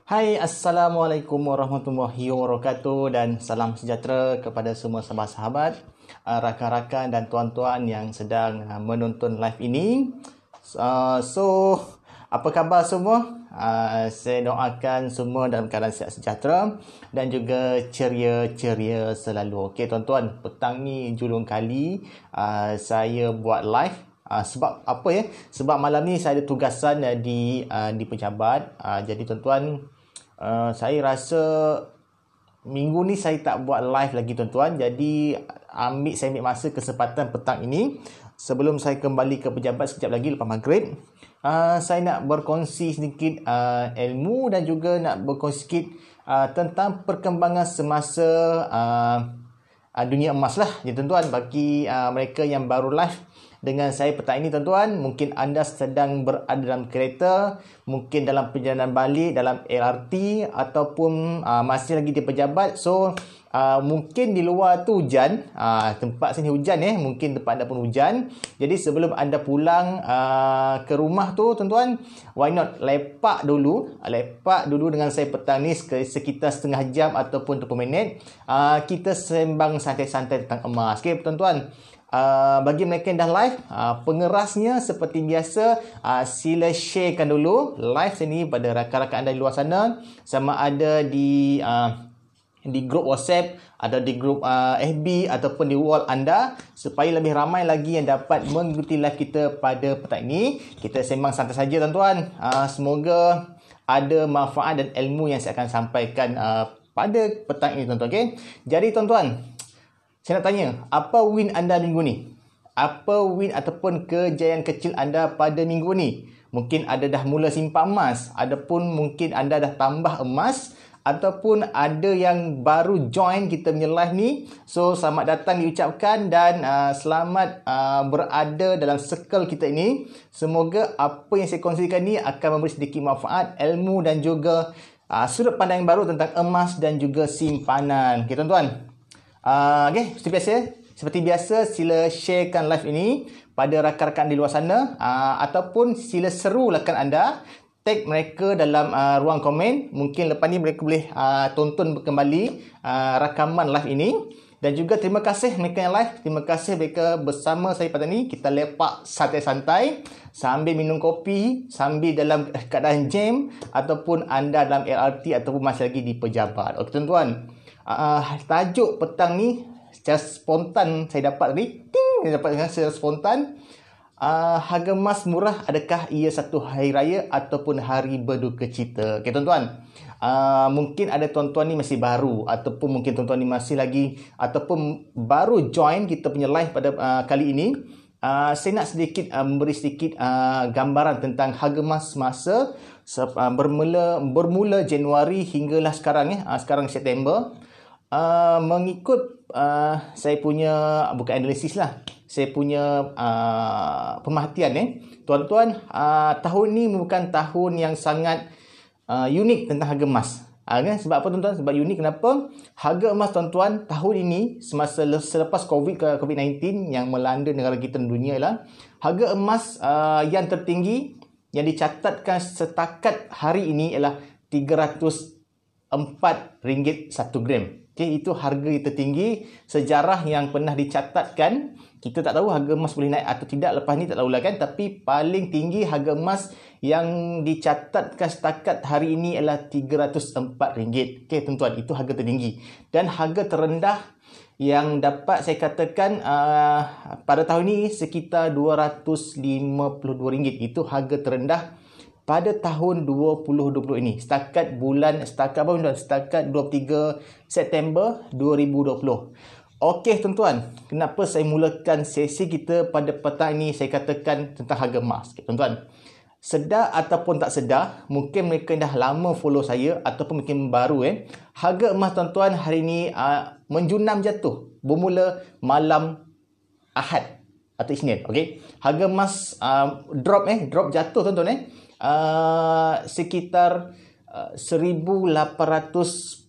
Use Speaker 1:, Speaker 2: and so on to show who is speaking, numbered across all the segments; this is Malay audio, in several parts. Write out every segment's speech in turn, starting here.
Speaker 1: Hai, Assalamualaikum warahmatullahi wabarakatuh dan salam sejahtera kepada semua sahabat-sahabat, rakan-rakan dan tuan-tuan yang sedang menonton live ini. Apa khabar semua? Saya doakan semua dalam keadaan sihat sejahtera dan juga ceria-ceria selalu. Okey tuan-tuan, petang ni julung kali saya buat live. Sebab apa ya? Sebab malam ni saya ada tugasan di pejabat. Jadi tuan-tuan, saya rasa minggu ni saya tak buat live lagi tuan-tuan. Jadi saya ambil masa kesempatan petang ini sebelum saya kembali ke pejabat sekejap lagi lepas maghrib. Saya nak berkongsi sedikit ilmu dan juga nak berkongsi sedikit tentang perkembangan semasa dunia emas lah ya tuan-tuan. Bagi mereka yang baru live dengan saya petang ini tuan-tuan, mungkin anda sedang berada dalam kereta, mungkin dalam perjalanan balik, dalam LRT ataupun masih lagi di pejabat. So mungkin di luar tu hujan, tempat sini hujan mungkin tempat anda pun hujan. Jadi sebelum anda pulang ke rumah tu tuan-tuan, why not lepak dulu dengan saya petang ni sekitar setengah jam ataupun 20 minit. Kita sembang santai-santai tentang emas. Okay tuan-tuan, bagi mereka yang dah live, pengerasnya seperti biasa, sila sharekan dulu live sini pada rakan-rakan anda di luar sana, sama ada di grup WhatsApp, ada di grup FB ataupun di wall anda, supaya lebih ramai lagi yang dapat mengikuti live kita pada petang ini. Kita sembang santai saja tuan-tuan. Semoga ada manfaat dan ilmu yang saya akan sampaikan pada petang ini tuan-tuan. Okay? Jadi tuan-tuan, saya nak tanya, apa win anda minggu ni? Apa win ataupun kejayaan kecil anda pada minggu ni? Mungkin anda dah mula simpan emas, adapun mungkin anda dah tambah emas, ataupun ada yang baru join kita punya live ni. So selamat datang diucapkan dan selamat berada dalam circle kita ini. Semoga apa yang saya kongsikan ni akan memberi sedikit manfaat, ilmu dan juga sudut pandang yang baru tentang emas dan juga simpanan. Okay tuan-tuan. Okay, seperti biasa sila sharekan live ini pada rakan-rakan di luar sana, ataupun sila seru rakan anda, tag mereka dalam ruang komen. Mungkin lepas ni mereka boleh tonton kembali rakaman live ini. Dan juga terima kasih mereka yang live, terima kasih mereka bersama saya pada ni. Kita lepak santai-santai sambil minum kopi, sambil dalam keadaan jam, ataupun anda dalam LRT ataupun masih lagi di pejabat. Okey tuan-tuan, tajuk petang ni secara spontan saya dapat tadi. Saya dapat dengan secara spontan. Harga emas murah, adakah ia satu hari raya ataupun hari berduka cita? Okay tuan-tuan, mungkin ada tuan-tuan ni masih baru, ataupun mungkin tuan-tuan ni masih lagi ataupun baru join kita punya live pada kali ini. Saya nak memberi sedikit gambaran tentang harga emas semasa bermula Januari hinggalah sekarang sekarang September. Mengikut saya punya, bukan analisis lah, saya punya pemerhatian tuan-tuan, tahun ni bukan tahun yang sangat unik tentang harga emas. Sebab apa tuan-tuan? Sebab unik kenapa? Harga emas tuan-tuan tahun ini semasa selepas COVID-19 yang melanda negara kita dan dunia lah, harga emas yang tertinggi yang dicatatkan setakat hari ini ialah RM304 1 gram. Okay, itu harga yang tertinggi sejarah yang pernah dicatatkan. Kita tak tahu harga emas boleh naik atau tidak lepas ni, tak tahulah kan. Tapi paling tinggi harga emas yang dicatatkan setakat hari ini ialah RM304. Okay tuan-tuan, itu harga tertinggi. Dan harga terendah yang dapat saya katakan pada tahun ini sekitar RM252. Itu harga terendah pada tahun 2020 ini. Setakat 23 September 2020. Okey tuan-tuan, kenapa saya mulakan sesi kita pada petang ini saya katakan tentang harga emas. Okay, tuan-tuan, sedar ataupun tak sedar, mungkin mereka dah lama follow saya ataupun mungkin baru harga emas tuan-tuan hari ini menjunam jatuh bermula malam Ahad atau Isnin. Okey, harga emas drop jatuh tuan-tuan sekitar 1,800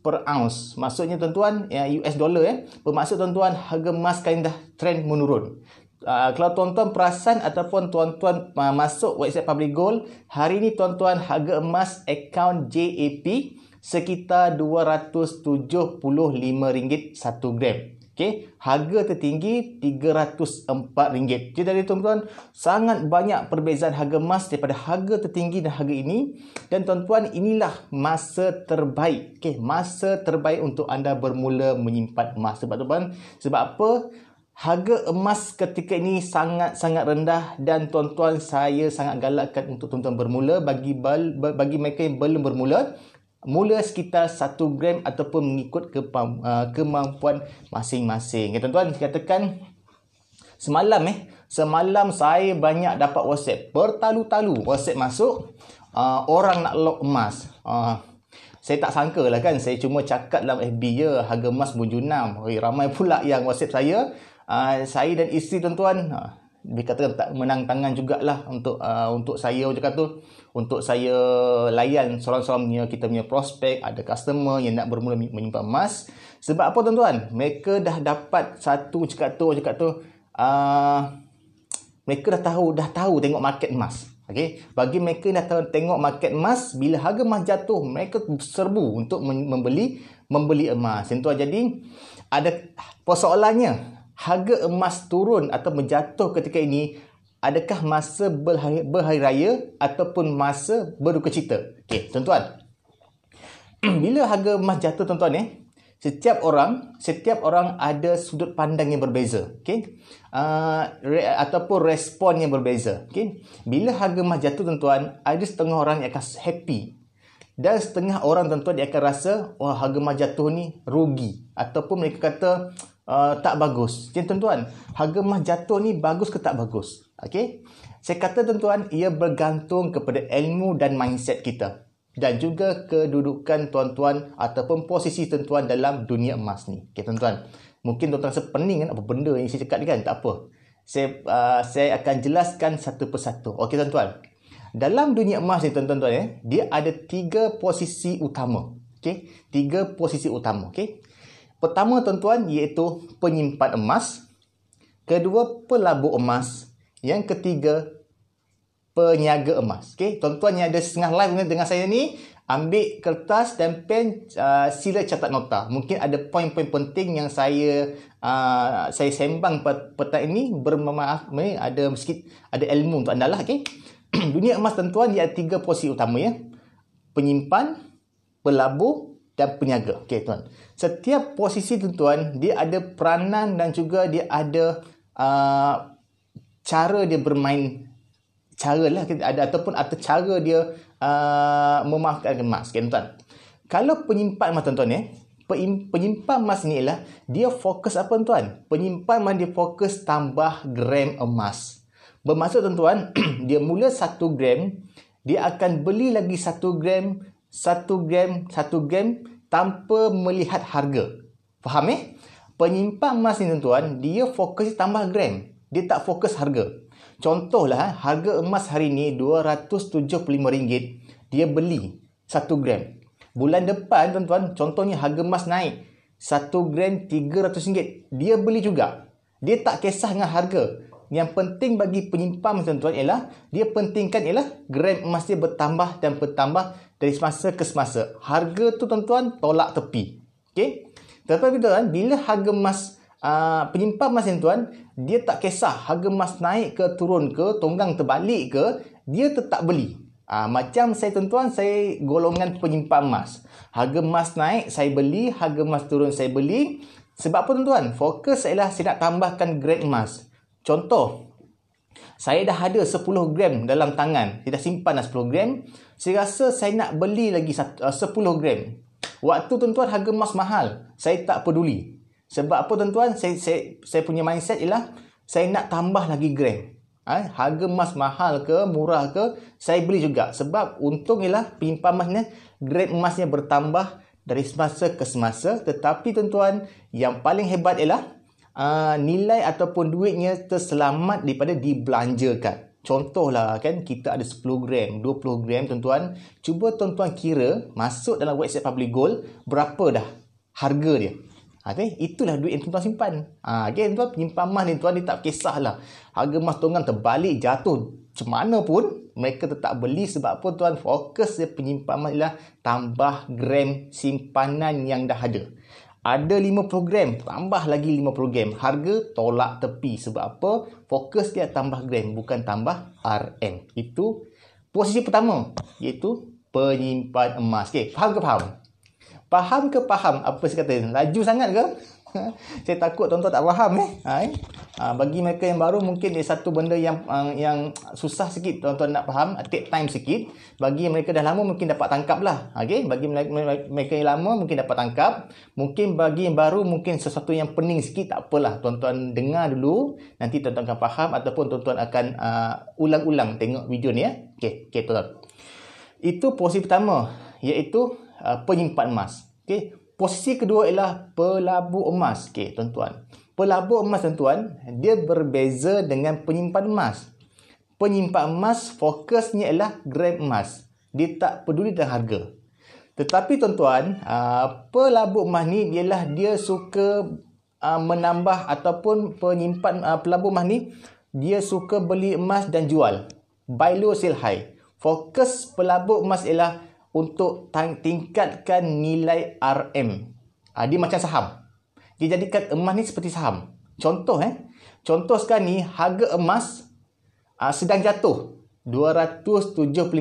Speaker 1: per ounce. Maksudnya tuan-tuan, US dollar bermaksud tuan-tuan harga emas sekarang dah trend menurun. kalau tuan-tuan perasan ataupun tuan-tuan masuk website Public Gold, hari ni tuan-tuan harga emas akaun JAP sekitar RM275 1 gram. Okey, harga tertinggi RM304. Jadi tuan-tuan, sangat banyak perbezaan harga emas daripada harga tertinggi dan harga ini. Dan tuan-tuan, inilah masa terbaik. Okey, masa terbaik untuk anda bermula menyimpan emas. Sebab apa? Harga emas ketika ini sangat-sangat rendah dan tuan-tuan, saya sangat galakkan untuk tuan-tuan bermula. Bagi mereka yang belum bermula, mula sekitar 1 gram ataupun mengikut kemampuan masing-masing. Tuan-tuan, katakan semalam saya banyak dapat WhatsApp. Bertalu-talu WhatsApp masuk, orang nak lock emas. Saya tak sangka lah kan, saya cuma cakap dalam FB je, harga emas RM1.6. Ramai pula yang WhatsApp saya. Saya dan isteri tuan-tuan, dikatakan tak menang tangan jugalah untuk saya macam kata, untuk saya layan seorang-seorangnya kita punya prospek, ada customer yang nak bermula menyimpan emas. Sebab apa tuan-tuan? Mereka dah dapat satu cakap tu mereka dah tahu tengok market emas. Okey, bagi mereka dah tahu tengok market emas, bila harga emas jatuh, mereka serbu untuk membeli emas. Tuan, jadi ada persoalannya, harga emas turun atau menjatuh ketika ini, adakah masa berhari raya ataupun masa berduka cita? Okey, tuan-tuan. Bila harga emas jatuh tuan-tuan, setiap orang ada sudut pandang yang berbeza. Okey. Ataupun respon yang berbeza. Okey. Bila harga emas jatuh tuan-tuan, ada setengah orang yang akan happy. Dan setengah orang tuan-tuan dia akan rasa, wah, harga emas jatuh ni rugi, ataupun mereka kata tak bagus. Jadi tuan-tuan, harga emas jatuh ni bagus ke tak bagus? Okey. Saya kata tuan-tuan, ia bergantung kepada ilmu dan mindset kita, dan juga kedudukan tuan-tuan ataupun posisi tuan-tuan dalam dunia emas ni. Okey tuan-tuan. Mungkin tuan-tuan rasa pening kan, apa benda yang saya cakap ni kan? Tak apa. Saya akan jelaskan satu persatu. Okey tuan-tuan. Dalam dunia emas ni tuan-tuan, dia ada 3 posisi utama. Okey, 3 posisi utama. Okey. Pertama tuan-tuan iaitu penyimpan emas, kedua pelabur emas, yang ketiga peniaga emas. Okey, tuan-tuan yang ada setengah live dengan saya ni, ambil kertas dan pen, sila catat nota. Mungkin ada poin-poin penting yang saya sembang petang ini, bermaaf ada ilmu untuk anda lah. Okey. Dunia emas tuan-tuan dia ada 3 posisi utama ya. Penyimpan, pelabur dan peniaga. Okey tuan. Setiap posisi tuan-tuan dia ada peranan dan juga dia ada cara dia bermain, caralah ada ataupun atau cara dia memanfaatkan emas. Okey tuan. Kalau penyimpan emas tuan-tuan penyimpan emas ni ialah dia fokus apa tuan? Penyimpan emas dia fokus tambah gram emas. Bermaksud tuan-tuan, dia mula 1 gram, dia akan beli lagi 1 gram, 1 gram tanpa melihat harga. Faham Penyimpan emas ni tuan-tuan, dia fokus tambah gram. Dia tak fokus harga. Contohlah, harga emas hari ni RM275, dia beli 1 gram. Bulan depan tuan-tuan, contohnya harga emas naik 1 gram RM300, dia beli juga. Dia tak kisah dengan harga. Yang penting bagi penyimpan tuan-tuan ialah dia pentingkan ialah gram emas dia bertambah dan bertambah dari semasa ke semasa. Harga tu tuan-tuan tolak tepi. Okey. Tetapi tuan, bila harga emas penyimpan emas tuan, dia tak kisah harga emas naik ke turun ke, tonggang terbalik ke, dia tetap beli. Macam saya tuan-tuan, saya golongan penyimpan emas. Harga emas naik saya beli, harga emas turun saya beli. Sebab apa tuan-tuan? Fokus ialah saya nak tambahkan gram emas. Contoh, saya dah ada 10 gram dalam tangan. Saya dah simpan dah 10 gram. Saya rasa saya nak beli lagi 10 gram. Waktu tuan-tuan harga emas mahal, saya tak peduli. Sebab apa tuan-tuan? Saya punya mindset ialah saya nak tambah lagi gram. Harga emas mahal ke, murah ke, saya beli juga. Sebab untung ialah penyimpan emasnya, gram emasnya bertambah dari semasa ke semasa. Tetapi tuan-tuan, yang paling hebat ialah nilai ataupun duitnya terselamat daripada dibelanjakan. Contohlah kan, kita ada 10 gram, 20 gram tuan-tuan. Cuba tuan-tuan kira masuk dalam website Public Gold berapa dah harga dia. Okay? Itulah duit yang tuan-tuan simpan. Okay, tuan penyimpan emas ni tuan, dia tak kisahlah harga emas tuan terbalik, jatuh macam mana pun, mereka tetap beli. Sebab apa tuan? Fokus dia penyimpan emas ialah tambah gram simpanan yang dah ada. Ada 50 gram, tambah lagi 50 gram. Harga tolak tepi. Sebab apa? Fokus dia tambah gram, bukan tambah RM. Itu posisi pertama, iaitu penyimpan emas. Okay, faham ke faham? Faham ke faham apa saya kata? Laju sangat ke? Saya takut tuan-tuan tak faham. Bagi mereka yang baru, mungkin dia satu benda yang susah sikit tuan-tuan nak faham, take time sikit. Bagi mereka dah lama mungkin dapat tangkap lah. Okay? Bagi mereka yang lama mungkin dapat tangkap. Mungkin bagi yang baru mungkin sesuatu yang pening sikit, tak apalah. Tuan-tuan dengar dulu, nanti tuan-tuan akan faham ataupun tuan-tuan akan ulang-ulang tengok video ni. Okay, tuan-tuan. Itu posisi pertama, iaitu penyimpan emas. Okay. Posisi kedua ialah pelabur emas. Okay, tuan-tuan. Pelabur emas, tuan-tuan, dia berbeza dengan penyimpan emas. Penyimpan emas fokusnya ialah gram emas. Dia tak peduli dengan harga. Tetapi tuan-tuan, pelabur emas ni ialah dia suka menambah ataupun penyimpan pelabur emas ni, dia suka beli emas dan jual. Buy low, sell high. Fokus pelabur emas ialah untuk tingkatkan nilai RM. Dia macam saham. Dia jadikan emas ni seperti saham. Contoh sekarang ni, harga emas sedang jatuh RM275.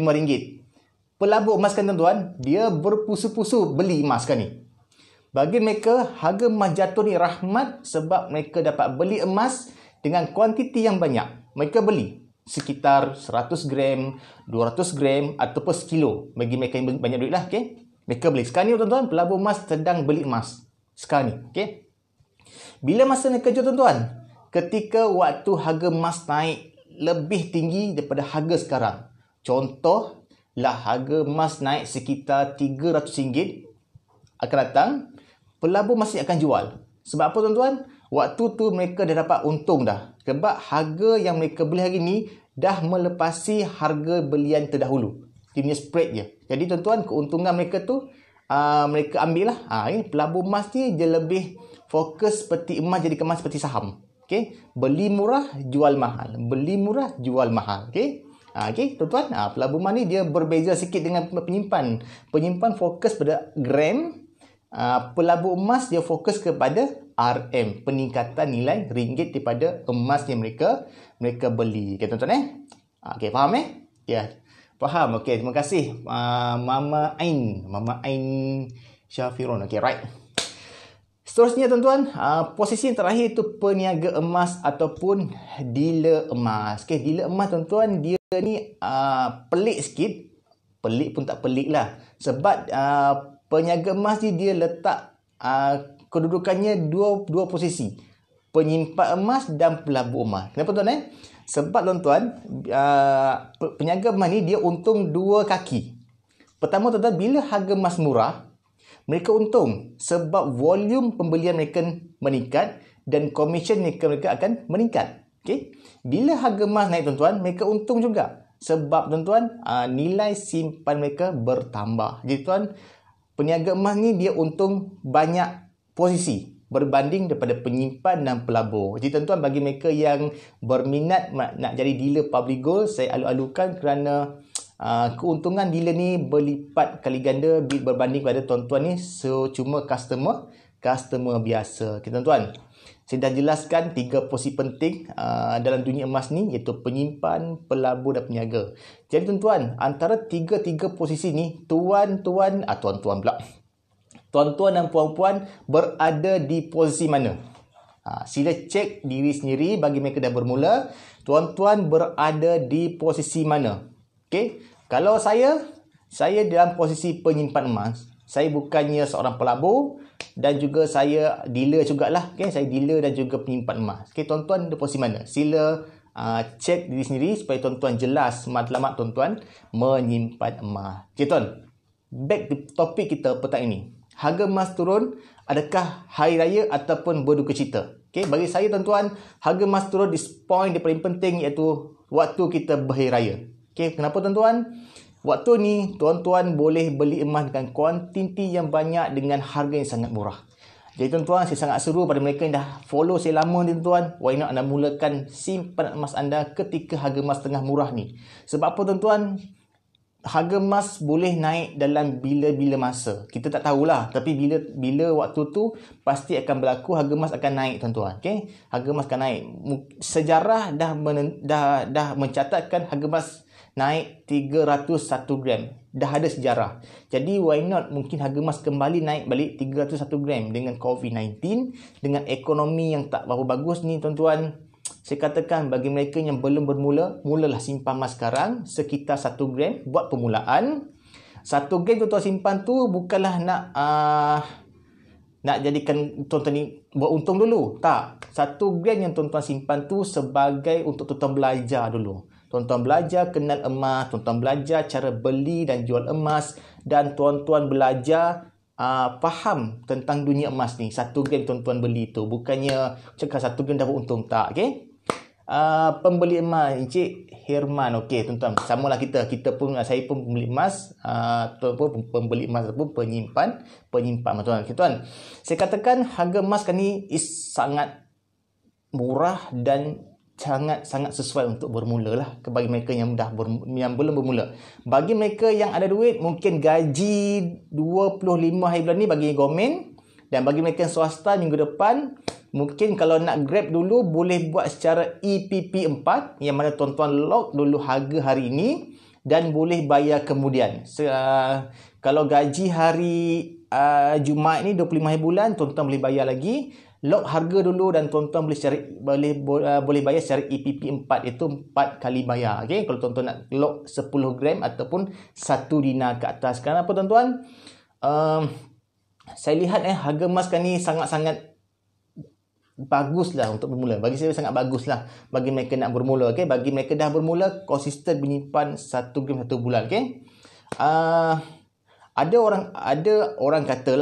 Speaker 1: Pelabur emas kan tuan-tuan, dia berpusu-pusu beli emas kan ni. Bagi mereka, harga emas jatuh ni rahmat sebab mereka dapat beli emas dengan kuantiti yang banyak. Mereka beli sekitar 100 gram, 200 gram ataupun sekilo. Bagi mereka yang banyak duit lah. Okay? Mereka beli. Sekarang ni tuan-tuan, pelabur emas sedang beli emas. Sekarang ni. Okay? Bila masa mereka jual tuan-tuan? Ketika waktu harga emas naik lebih tinggi daripada harga sekarang. Contohlah harga emas naik sekitar RM300 akan datang, pelabur masih akan jual. Sebab apa tuan-tuan? Waktu tu mereka dah dapat untung dah. Sebab harga yang mereka beli hari ni dah melepasi harga belian terdahulu. Dia punya spread je. Jadi tuan-tuan, keuntungan mereka tu mereka ambil lah. Pelabur emas ni dia lebih fokus seperti emas, jadikan emas seperti saham. Okay? Beli murah, jual mahal. Beli murah, jual mahal. Okay? Okay, tuan-tuan. Pelabur emas ni dia berbeza sikit dengan penyimpan. Penyimpan fokus pada gram. Pelabur emas dia fokus kepada RM, peningkatan nilai ringgit daripada emas yang mereka beli. Okay, tuan-tuan Okay, faham Ya, faham. Okay, terima kasih Mama Ain Syafirun. Okay, right. Seterusnya tuan-tuan, posisi yang terakhir itu peniaga emas ataupun dealer emas. Okay, dealer emas tuan-tuan, dia ni pelik sikit. Pelik pun tak pelik lah. Sebab peniaga emas ni dia letak kedudukannya dua posisi. Penyimpan emas dan pelabur emas. Kenapa tuan? Sebab tuan-tuan, peniaga emas ni dia untung dua kaki. Pertama tuan-tuan, bila harga emas murah, mereka untung sebab volume pembelian mereka meningkat dan komisen mereka akan meningkat. Okay? Bila harga emas naik tuan-tuan, mereka untung juga. Sebab tuan-tuan, nilai simpan mereka bertambah. Jadi tuan, peniaga emas ni dia untung banyak posisi berbanding daripada penyimpan dan pelabur. Jadi tuan-tuan, bagi mereka yang berminat nak jadi dealer public gold, saya alu-alukan kerana keuntungan dealer ni berlipat kali ganda berbanding pada tuan-tuan ni cuma customer biasa. Okay, tuan-tuan, saya dah jelaskan 3 posisi penting dalam dunia emas ni, iaitu penyimpan, pelabur dan peniaga. Jadi tuan-tuan, antara tiga posisi ni, tuan-tuan dan puan-puan berada di posisi mana? Sila cek diri sendiri. Bagi mereka dah bermula, tuan-tuan berada di posisi mana? Okay? Kalau saya dalam posisi penyimpan emas. Saya bukannya seorang pelabur dan juga saya dealer jugalah. Okay? Saya dealer dan juga penyimpan emas. Okay, tuan-tuan di posisi mana? Sila cek diri sendiri supaya tuan-tuan jelas matlamat tuan-tuan menyimpan emas. Okay, tuan. Back to topik kita petang ini. Harga emas turun, adakah hari raya ataupun berduka cita? Okay, bagi saya tuan-tuan, harga emas turun di point yang paling penting, iaitu waktu kita berhari raya. Okay, kenapa tuan-tuan? Waktu ni tuan-tuan boleh beli emas dengan kuantiti yang banyak dengan harga yang sangat murah. Jadi tuan-tuan, saya sangat seru pada mereka yang dah follow saya lama ni tuan-tuan. Why not anda mulakan simpanan emas anda ketika harga emas tengah murah ni. Sebab apa tuan-tuan? Harga emas boleh naik dalam bila-bila masa. Kita tak tahulah. Tapi bila waktu tu pasti akan berlaku, harga emas akan naik tuan-tuan. Okay? Harga emas akan naik. Sejarah dah mencatatkan harga emas naik 301 gram. Dah ada sejarah. Jadi why not mungkin harga emas kembali naik balik 301 gram dengan COVID-19, dengan ekonomi yang tak berapa bagus ni tuan-tuan. Saya katakan bagi mereka yang belum bermula, mulalah simpan emas sekarang sekitar 1 gram buat permulaan. 1 gram tuan-tuan simpan tu bukanlah nak jadikan tuan-tuan ni buat untung dulu. Tak. 1 gram yang tuan-tuan simpan tu sebagai untuk tuan-tuan belajar dulu. Tuan-tuan belajar kenal emas, tuan-tuan belajar cara beli dan jual emas, dan tuan-tuan belajar faham tentang dunia emas ni. 1 gram tuan-tuan beli tu. Bukannya cakap 1 gram dapat untung. Tak, okay? Pembeli emas, Encik Herman. Okey, tuan-tuan. Samalah kita. Saya pun pembeli emas. Pembeli emas ataupun penyimpan tuan-tuan. Okay, tuan. Saya katakan harga emas kan ni is sangat murah dan sangat sesuai untuk bermula lah bagi mereka yang belum bermula. Bagi mereka yang ada duit, mungkin gaji 25 hari bulan ni bagi government, dan bagi mereka yang swasta minggu depan, mungkin kalau nak grab dulu boleh buat secara EPP 4, yang mana tuan-tuan lock dulu harga hari ini dan boleh bayar kemudian. Kalau gaji hari Jumaat ni 25 hari bulan, tuan-tuan boleh bayar lagi. Lock harga dulu dan tuan-tuan boleh bayar secara EPP 4, itu 4 kali bayar. Okay? Kalau tuan-tuan nak lock 10 gram ataupun 1 dinar ke atas. Sekarang apa tuan-tuan? Saya lihat harga emas kan ni sangat-sangat bagus lah untuk bermula. Bagi saya sangat bagus lah bagi mereka nak bermula. Okay? Bagi mereka dah bermula, konsisten menyimpan 1 gram 1 bulan. Okay? Ada orang kata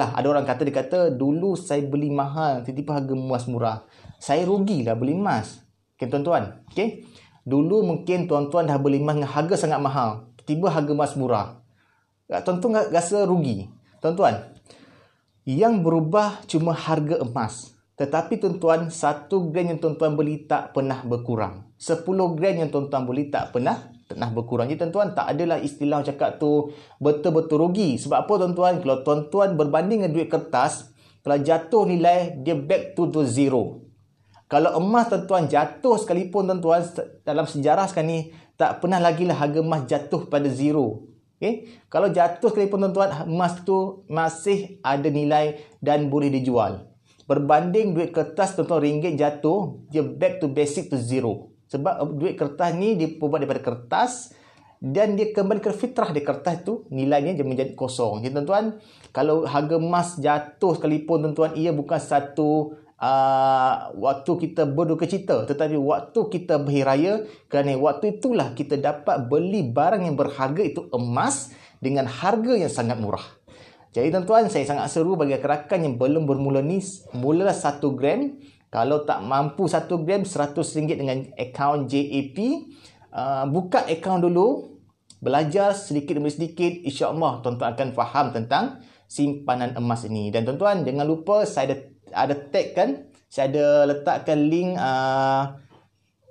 Speaker 1: dia kata dulu saya beli mahal, tiba-tiba harga emas murah. Saya rugilah beli emas. Okay, tuan-tuan. Okay? Dulu mungkin tuan-tuan dah beli emas dengan harga sangat mahal, tiba harga emas murah. Tuan-tuan rasa rugi. Tuan-tuan, yang berubah cuma harga emas. Tetapi tuan-tuan, 1 gram yang tuan-tuan beli tak pernah berkurang. 10 gram yang tuan-tuan beli tak pernah berkurang. Jadi tuan-tuan, tak adalah istilah cakap tu betul-betul rugi. Sebab apa tuan-tuan? Kalau tuan-tuan berbanding dengan duit kertas, kalau jatuh nilai, dia back to zero. Kalau emas tuan-tuan jatuh sekalipun tuan-tuan, dalam sejarah sekarang ni, tak pernah lagi lah harga emas jatuh pada zero. Okay? Kalau jatuh sekalipun tuan-tuan, emas tu masih ada nilai dan boleh dijual. Berbanding duit kertas tuan-tuan, ringgit jatuh, dia back to basic to zero. Sebab duit kertas ni dibuat daripada kertas dan dia kembali ke fitrah di kertas tu, nilainya dia menjadi kosong. Jadi tuan-tuan, kalau harga emas jatuh sekalipun tuan-tuan, ia bukan satu waktu kita berduka cita, tetapi waktu kita berhiraya, kerana waktu itulah kita dapat beli barang yang berharga, itu emas, dengan harga yang sangat murah. Jadi tuan-tuan, saya sangat seru bagi rakan yang belum bermula ni, mulalah 1 gram. Kalau tak mampu 1 gram, RM100 dengan akaun JAP. Buka akaun dulu. Belajar sedikit demi sedikit. InsyaAllah tuan-tuan akan faham tentang simpanan emas ini. Dan tuan-tuan, jangan lupa saya ada tag kan. Saya ada letakkan link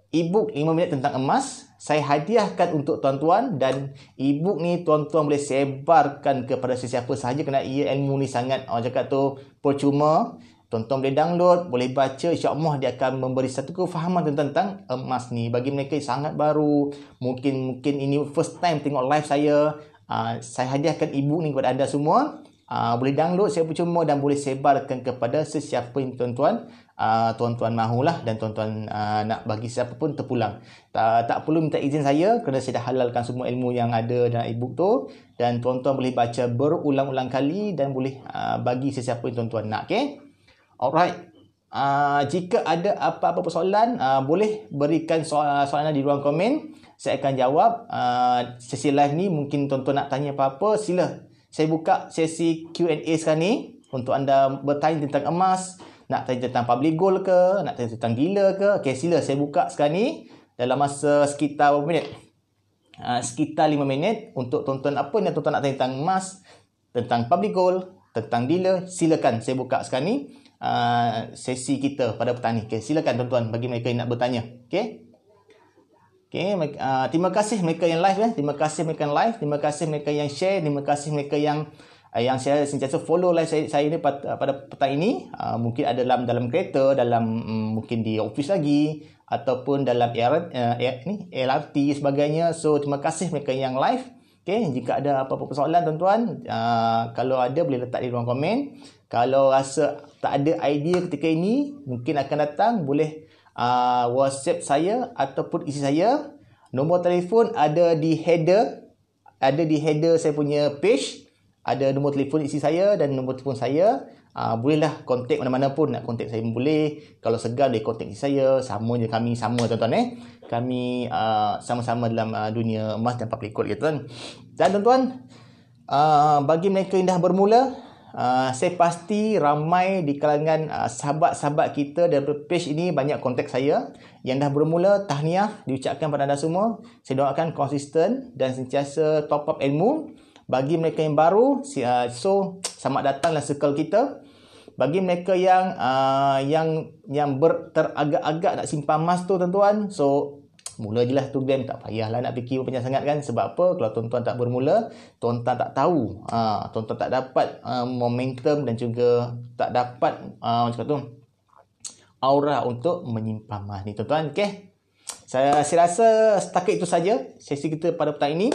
Speaker 1: e-book 5 minit tentang emas. Saya hadiahkan untuk tuan-tuan, dan e-book ni tuan-tuan boleh sebarkan kepada sesiapa sahaja, kerana ia ilmu ni sangat, orang cakap tu, percuma. Tuan-tuan boleh download, boleh baca, insya-Allah dia akan memberi satu kefahaman tentang emas ni. Bagi mereka yang sangat baru, mungkin ini first time tengok live saya hadiahkan e-book ni kepada anda semua. Boleh download secara percuma dan boleh sebarkan kepada sesiapa yang tuan-tuan mahulah, dan tuan-tuan nak bagi siapa pun terpulang. Tak perlu minta izin saya, kerana saya dah halalkan semua ilmu yang ada dalam e-book tu, dan tuan-tuan boleh baca berulang-ulang kali dan boleh bagi sesiapa yang tuan-tuan nak. Okay? Alright. Jika ada apa-apa persoalan, boleh berikan soalan di ruang komen. Saya akan jawab. Sesi live ni mungkin tuan-tuan nak tanya apa-apa, sila. Saya buka sesi Q&A sekarang ni untuk anda bertanya tentang emas, nak tanya tentang public gold ke, nak tanya tentang gila ke. Okay, sila saya buka sekarang ni dalam masa sekitar berapa minit? Sekitar 5 minit untuk tuan-tuan apa yang tuan-tuan nak tanya tentang emas, tentang public gold, tentang dealer. Silakan saya buka sekarang ni. sesi kita pada petang ni. Okay, silakan tuan-tuan bagi mereka yang nak bertanya. Okay. Okay, terima kasih mereka yang live ya. Terima kasih mereka yang live. Terima kasih mereka yang share. Terima kasih mereka yang saya sentiasa follow live saya ni pada petang ini. Mungkin ada dalam kereta, mungkin di office lagi, ataupun dalam LRT sebagainya. So terima kasih mereka yang live. Okay, jika ada apa-apa persoalan tuan-tuan, kalau ada boleh letak di ruang komen. Kalau rasa tak ada idea ketika ini, mungkin akan datang, boleh WhatsApp saya ataupun isi saya. Nombor telefon ada di header saya punya page. Ada nombor telefon isi saya dan nombor telefon saya. Bolehlah kontak mana-mana pun. Nak kontak saya pun boleh. Kalau segan boleh kontak isi saya. Sama je, kami sama tuan-tuan Kami sama-sama dalam dunia emas dan public code gitu kan. Dan tuan-tuan, bagi mereka yang dah bermula, saya pasti ramai di kalangan sahabat-sahabat kita dari page ini banyak kontak saya. Yang dah bermula, tahniah diucapkan pada anda semua. Saya doakan konsisten dan sentiasa top up ilmu. Bagi mereka yang baru, so selamat datanglah circle kita. Bagi mereka yang teragak-agak nak simpan emas tu tuan-tuan, so mula je lah tu game. Tak payahlah nak fikir banyak sangat kan. Sebab apa? Kalau tuan-tuan tak bermula, tuan-tuan tak tahu, tuan-tuan tak dapat momentum dan juga tak dapat macam tu aura untuk menyimpan emas ni tuan-tuan. Okay, saya rasa setakat itu saja sesi kita pada petang ini.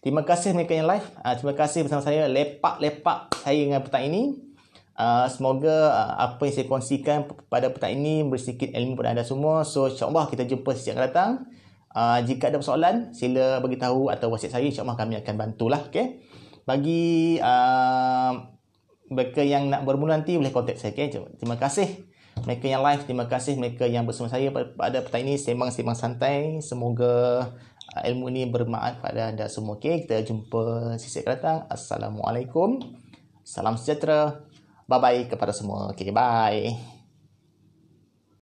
Speaker 1: Terima kasih mereka yang live. Terima kasih bersama saya lepak-lepak saya dengan petang ini. Semoga apa yang saya kongsikan pada petang ini beri sedikit ilmu pada anda semua. So insyaAllah kita jumpa sejak akan datang. Jika ada persoalan, sila bagi tahu atau WhatsApp saya. InsyaAllah kami akan bantulah. Okay? Bagi mereka yang nak bermula nanti boleh kontak saya. Okay? Terima kasih mereka yang live. Terima kasih mereka yang bersama saya pada petang ini. Sembang-sembang santai. Semoga ilmu ini bermanfaat pada anda semua. Okay? Kita jumpa sesi akan datang. Assalamualaikum. Salam sejahtera. Bye-bye kepada semua. Okay, bye.